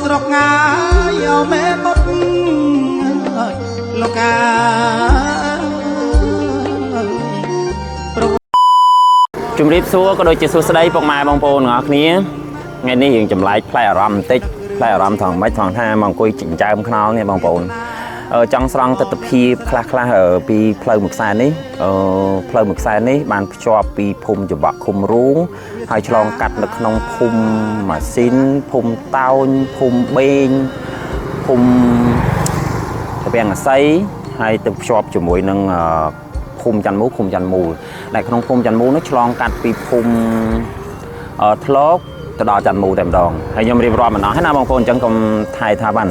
ស្រុកងាយអូមេមុតលោកកាជំរាបសួរក៏ដូចជាសួស្តីពុកម៉ែបងប្អូនទាំងអស់គ្នាថ្ងៃនេះយើងចម្លែកផ្លែអារម្មណ៍បន្តិចផ្លែអារម្មណ៍ថងម៉េចថងថាមកអង្គុយចិញ្ចើមខ្នល់នេះបងប្អូនចង់ស្រង់ទស្សនវិជ្ជាខ្លះពីផ្លូវមួយខ្សែនេះផ្លូវមួយខ្សែនេះបានភ្ជាប់ពីភូមិចង្វាក់ឃុំរូងហើយឆ្លងកាត់នៅក្នុងភូមិម៉ាស៊ីនភូមិតោញភូមិបេងភូមិតាពាំងអាស័យហើយទៅភ្ជាប់ជាមួយនឹងភូមិច័ន្ទមូលដែលក្នុងភូមិច័ន្ទមូលនោះឆ្លងកាត់ពីភូមិថ្លកទៅដល់ច័ន្ទមូលតែម្ដងហើយខ្ញុំរៀបរាប់មិនអស់ណាបងប្អូនអញ្ចឹងកុំថាបាន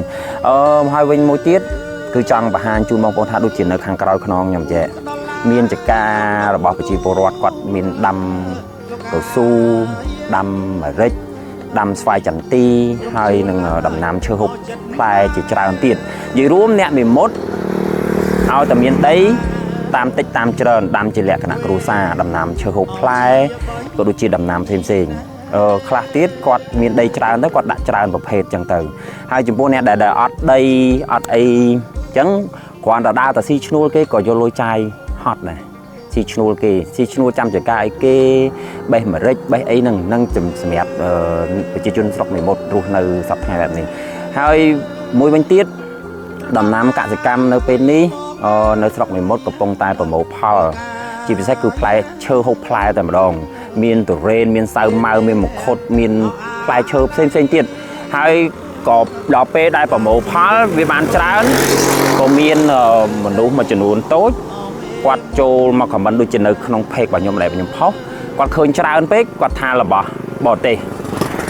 ហើយវិញមួយទៀតគឺចង់បង្ហាញជូនបងប្អូនថាដូចជានៅខាងក្រោយខ្នងខ្ញុំចេះមានចការរបស់ប្រជាពលរដ្ឋគាត់មានដាំកៅស៊ូដាំម្រេចដាំស្វាយចន្ទីហើយនឹងដំណាំឈើហូបផ្លែជាច្រើនទៀតនិយាយរួមអ្នកមីមុតឲ្យតែមានដីតាមតិចតាមច្រើនដាំជាលក្ខណៈគ្រួសារដំណាំឈើហូបផ្លែក៏ដូចជាដំណាំផ្សេងខ្លះទៀតគាត់មានដីច្រើនទៅគាត់ដាក់ច្រើនប្រភេទចឹងទៅហើយចំពោះអ្នកដែលអត់ដីអត់អីចឹងគ្រាន់តែដើរទៅស៊ីឈ្នួលគេក៏យកលុយចាយហត់ដែរស៊ីឈ្នួលគេស៊ីឈ្នួលចាំចការអីគេបេះម្រេចបេះអីហ្នឹងសម្រាប់ប្រជាជនស្រុកមីមុតរស់នៅសប្តាហ៍បែបនេះហើយមួយវិញទៀតដំណាំកសិកម្មនៅពេលនេះនៅស្រុកមីមុតកំពុងតែប្រមូលផលជាពិសេសគឺផ្លែឈើហូបផ្លែតែម្ដងមានទុរេនមានសៅម៉ៅមានមង្ឃុតមានផ្លែឈើផ្សេងទៀតហើយក៏ដល់ពេលដែលប្រមូលផលវាបានច្រើនក៏មានមនុស្សមួយចំនួនតូចគាត់ចូលមកខមមិនដូចជានៅក្នុងเพจរបស់ខ្ញុំដែលខ្ញុំផុសគាត់ឃើញច្រើនពេកគាត់ថារបស់បរទេស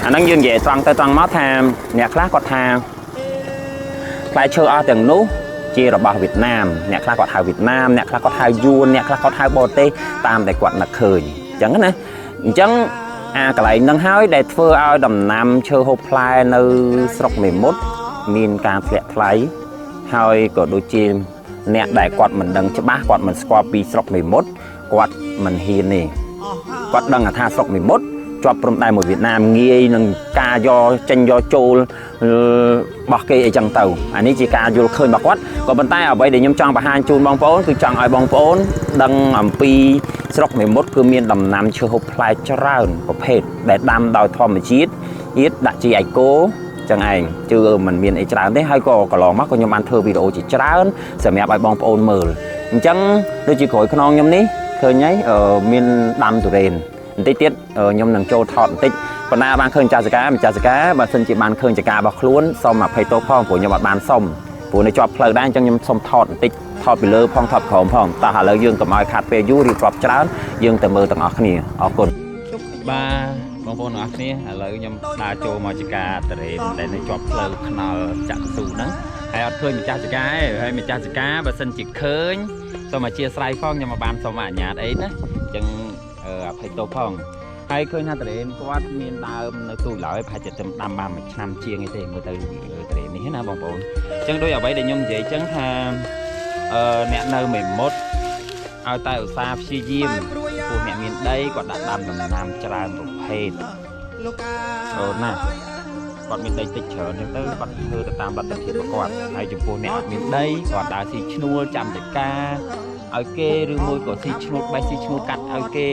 អាហ្នឹងយើងនិយាយត្រង់ទៅត្រង់មកថាអ្នកខ្លះគាត់ថាផ្លែឈើអស់ទាំងនោះជារបស់វៀតណាមអ្នកខ្លះគាត់ហៅវៀតណាមអ្នកខ្លះគាត់ហៅយួនអ្នកខ្លះគាត់ហៅបរទេសតាមតែគាត់នឹកឃើញអញ្ចឹងណាអញ្ចឹងកន្លែងហ្នឹងហើយដែលធ្វើឲ្យដំណាំឈើហូបផ្លែនៅស្រុកមេមត់មានការធ្លាក់ថ្លៃហើយក៏ដូចជាអ្នកដែលគាត់មិនដឹងច្បាស់គាត់មិនស្គាល់ពីស្រុកមេមត់គាត់មិនហ៊ានទេគាត់ដឹងថាស្រុកមេមត់ជាប់ព្រំដែនមួយវៀតណាមងាយនឹងការយកចេញយកចូលរបស់គេអីចឹងទៅអានេះជាការយល់ឃើញរបស់គាត់ក៏ប៉ុន្តែអ្វីដែលខ្ញុំចង់បង្ហាញជូនបងប្អូនគឺចង់ឲ្យបងប្អូនដឹងអំពីស្រុកមេមត់គឺមានដំណាំឈើហូបផ្លែច្រើនប្រភេទដែលដាំដោយធម្មជាតិដាក់ជីអេកូចឹងឯងជឿមិនមានអីច្រើនទេហើយក៏កន្លងមកក៏ខ្ញុំបានធ្វើវីដេអូជាច្រើនសម្រាប់ឲ្យបងប្អូនមើលអញ្ចឹងដូចជាក្រោយខ្នងខ្ញុំនេះឃើញហើយមានដាំទុរេនបន្តិចទៀតខ្ញុំនឹងចូលថតបន្តិចប៉ុន្តែបានឃើញម្ចាស់សកាបើសិនជាបានឃើញចការរបស់ខ្លួនសូមអភ័យទោសផងព្រោះខ្ញុំអត់បានសុំព្រោះនៅជាប់ផ្លូវដែរអញ្ចឹងខ្ញុំសុំថតបន្តិចថតពីលើផងថតក្រោមផងតោះឥឡូវយើងកុំឲ្យខាត់ពេលយូររៀបរាប់ច្រើនយើងទៅមើលទាំងអស់គ្នាអរគុណបាទបងប្អូនទាំងអស់គ្នាឥឡូវខ្ញុំដើរចូលមកចការតរេនដែលនៅជាប់ផ្លូវថ្នល់ចាក់ស៊ូហ្នឹងហើយអត់ឃើញម្ចាស់ចការទេហើយម្ចាស់ចការបើសិនជាឃើញសូមអធិស្ឋានផងខ្ញុំមិនបានសូមអនុញ្ញាតអីណាអញ្ចឹងអភ័យទោសផងហើយឃើញថាតរេនគាត់មានដើមនៅទូឡើយប្រហែលជាទៅដាំបានមួយឆ្នាំជាងអីទេមើលទៅតរេននេះណាបងប្អូនអញ្ចឹងដូចអ្វីដែលខ្ញុំនិយាយអញ្ចឹងថាអ្នកនៅមេមត់ឲ្យតែឧស្សាហ៍ព្យាយាមពួកអ្នកមានដីគាត់ដាក់ដាំដំណាំច្រើនប្រភេទណាគាត់មានដីតិចច្រើនអញ្ចឹងទៅគាត់ធ្វើទៅតាមលទ្ធភាពរបស់គាត់ហើយចំពោះអ្នកអត់មានដីគាត់ដើរស៊ីឈ្នួលចាំតែការឲ្យគេឬមួយក៏ស៊ីឈ្នួលបេះស៊ីឈ្នួលកាត់ឲ្យគេ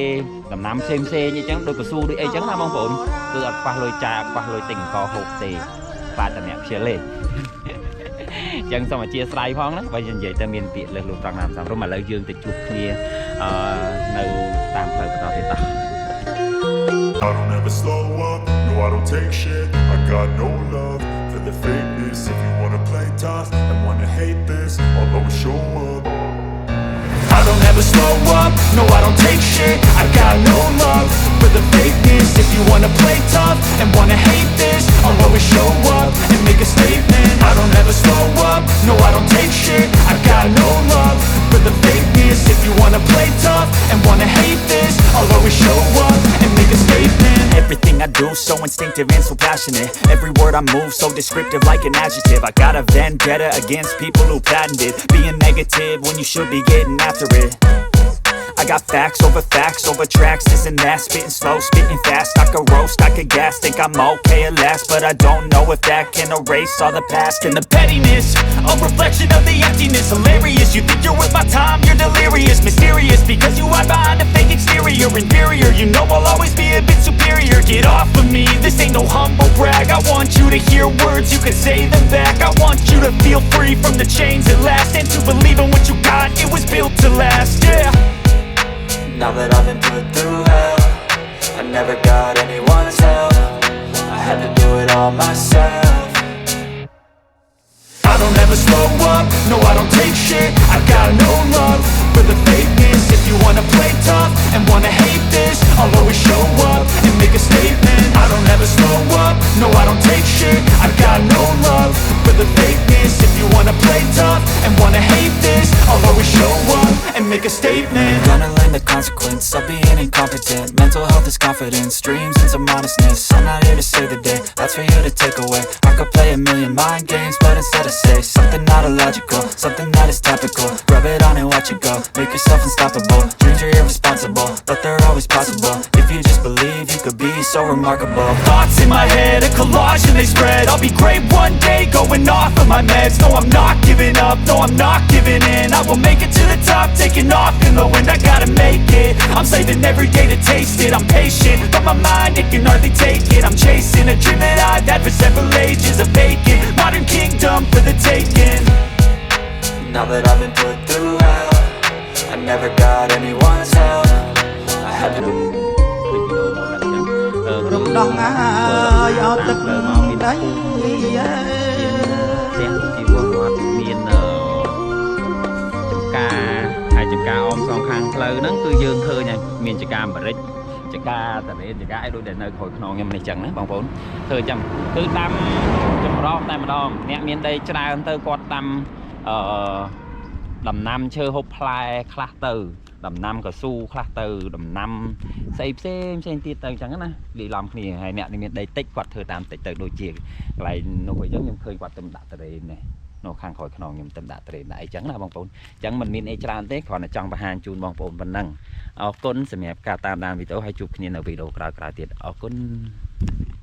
ដំណាំផ្សេងអញ្ចឹងដូចកស៊ូដូចអីអញ្ចឹងណាបងប្អូនគឺអត់ខ្វះលុយចាយអត់ខ្វះលុយទិញអង្គហូបទេខ្លាចតែអ្នកខ្ជិលទេអញ្ចឹងសូមអធិស្ឋានផងណាបើនិយាយទៅមានពាក្យលើសលុបត្រង់ណាសំរុំឥឡូវយើងទៅជួបគ្នានៅតាមផ្លូវបន្តទៀតតោះ I don't ever slow up, no I don't take shit. I got no love for the fakeness. If you wanna play tough and wanna hate this, I'll always show up. I don't ever slow up, no I don't take shit. I got no love for the fakeness. If you wanna play tough and wanna hate this, I'll always show up and make a statement. I don't ever slow up, no I don't take shit. I got no love for the fakeness. If you wanna play tough and wanna hate this, I'll always show up and make a statement. Everything I do so instinctive and so passionate. Every word I move so descriptive like an adjective. I got a vendetta against people who patented being negative when you should be getting after it. I got facts over tracks, this and that. Spitting slow, spitting fast. I could roast, I could gas. Think I'm okay at last, but I don't know if that can erase all the past. And the pettiness, a reflection of the emptiness. Hilarious, you think you're worth my time, you're delirious. Mysterious, because you hide behind a fake exterior. Inferior, you know I'll always be a bit superior. Get off of me, this ain't no humble brag. I want you to hear words, you can say them back. I want you to feel free from the chains at last, and to believe in what you got, it was built to last, yeah. Now that I've been put through hell, I never got anyone's help, I had to do it all myself. I don't ever slow up, no I don't take shit. I got no love for the fakeness. If you wanna play tough and wanna hate this, I'll always show up and make a statement. I don't ever slow up, no I don't take shit. I got no love for the fakeness. If you wanna play tough and wanna hate this, I'll always show up and make a statement. Gonna learn the consequence of being incompetent. Mental health is confidence, dreams and some honestness. I'm not here to save the day, that's for you to take away. I could play a million mind games, but instead I say something not illogical, something that is topical. Rub it on and watch it go, make yourself unstoppable. Dreams are irresponsible, but they're always possible. If you just believe, you could be so remarkable. Thoughts in my head, a collage and they spread. I'll be great one day, going off of my meds. No, I'm not giving up, no, I'm not giving in. I will make it to the top, taking off in the wind. I gotta make it, I'm saving every day to taste it. I'm patient, but my mind, it can hardly take it. I'm chasing a dream that I've had for several ages. A vacant, modern kingdom for the taking. Now that I've been put through hell, I never got anyone's help, I had to រំដោះអាយអត់ទឹកដី ផ្ទះជីវរដ្ឋមានចំការហើយចំការអមសងខាងផ្លូវហ្នឹងគឺយើងឃើញហើយមានចំការអាមេរិកចំការតារ៉េចំការអីដូចដែលនៅក្រោយខ្នងខ្ញុំនេះចឹងណាបងប្អូនឃើញចាំគឺដាំចម្រោះតែម្ដងអ្នកមានដីច្រើនទៅគាត់ដាំដំណាំឈើហូបផ្លែខ្លះទៅដំណាំកស៊ូខ្លះទៅដំណាំស្អីផ្សេងទៀតទៅអញ្ចឹងណាលាយឡំគ្នាហើយអ្នកមានដីតិចគាត់ធ្វើតាមតិចទៅដូចជាកន្លែងនោះអីចឹងខ្ញុំឃើញគាត់ទៅដាក់តារ៉េនេះនៅខាងក្រោយខ្នងខ្ញុំទៅដាក់តារ៉េដាក់អីចឹងណាបងប្អូនអញ្ចឹងมันមានអីច្រើនទេគ្រាន់តែចង់បង្ហាញជូនបងប្អូនប៉ុណ្ណឹងអរគុណសម្រាប់ការតាមដានវីដេអូហើយជួបគ្នានៅវីដេអូក្រោយៗទៀតអរគុណ